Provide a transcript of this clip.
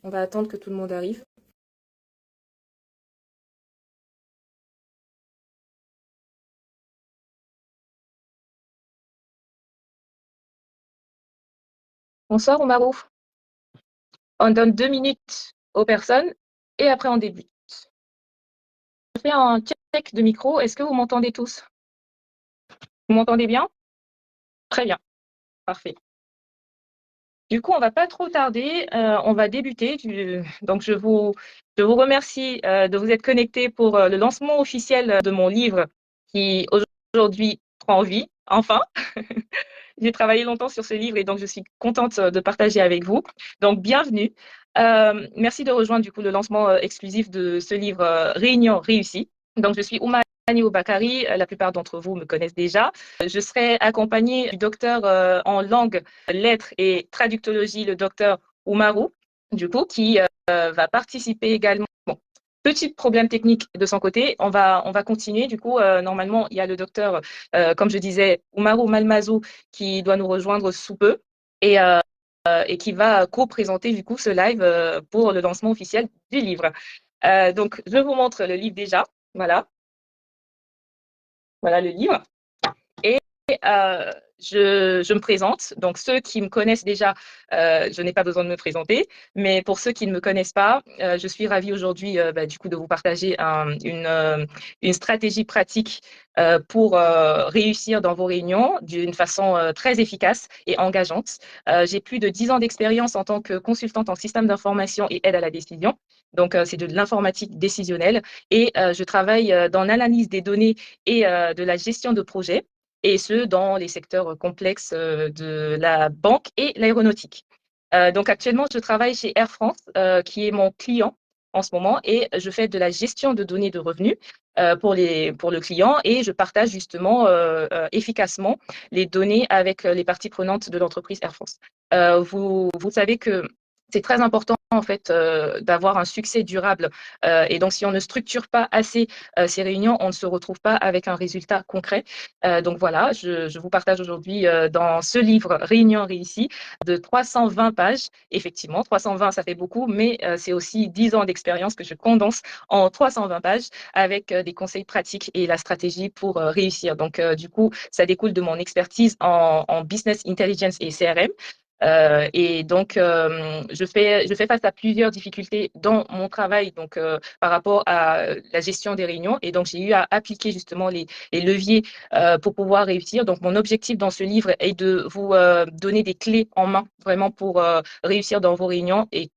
On va attendre que tout le monde arrive. Bonsoir, Omarou. On donne 2 minutes aux personnes et après on débute. Je fais un check de micro. Est-ce que vous m'entendez tous? Vous m'entendez bien? Très bien, parfait. Du coup, on va pas trop tarder. On va débuter. Donc, je vous remercie de vous être connectés pour le lancement officiel de mon livre qui aujourd'hui prend vie. Enfin, j'ai travaillé longtemps sur ce livre et donc je suis contente de partager avec vous. Donc, bienvenue. Merci de rejoindre du coup le lancement exclusif de ce livre Réunion réussie. Donc, je suis Ouma Bakari, la plupart d'entre vous me connaissent déjà. Je serai accompagnée du docteur en langue, lettres et traductologie, le docteur Oumarou, du coup, qui va participer également. Bon, petit problème technique de son côté, on va continuer. Du coup, normalement, il y a le docteur, comme je disais, Oumarou Malmazou, qui doit nous rejoindre sous peu et qui va co-présenter du coup ce live pour le lancement officiel du livre. Donc, je vous montre le livre déjà. Voilà, voilà le livre. Et je me présente. Donc, ceux qui me connaissent déjà, je n'ai pas besoin de me présenter. Mais pour ceux qui ne me connaissent pas, je suis ravie aujourd'hui du coup de vous partager une stratégie pratique pour réussir dans vos réunions d'une façon très efficace et engageante. J'ai plus de 10 ans d'expérience en tant que consultante en système d'information et aide à la décision. Donc, c'est de l'informatique décisionnelle. Et je travaille dans l'analyse des données et de la gestion de projets et ce, dans les secteurs complexes de la banque et l'aéronautique. Donc actuellement, je travaille chez Air France, qui est mon client en ce moment, et je fais de la gestion de données de revenus pour le client et je partage justement efficacement les données avec les parties prenantes de l'entreprise Air France. Vous savez que c'est très important en fait d'avoir un succès durable et donc si on ne structure pas assez ces réunions, on ne se retrouve pas avec un résultat concret. Donc voilà, je vous partage aujourd'hui dans ce livre Réunion réussie de 320 pages. Effectivement, 320, ça fait beaucoup, mais c'est aussi 10 ans d'expérience que je condense en 320 pages avec des conseils pratiques et la stratégie pour réussir. Donc du coup, ça découle de mon expertise en business intelligence et CRM. Et donc, je fais face à plusieurs difficultés dans mon travail donc, par rapport à la gestion des réunions. Et donc, j'ai eu à appliquer justement les leviers pour pouvoir réussir. Donc, mon objectif dans ce livre est de vous donner des clés en main vraiment pour réussir dans vos réunions et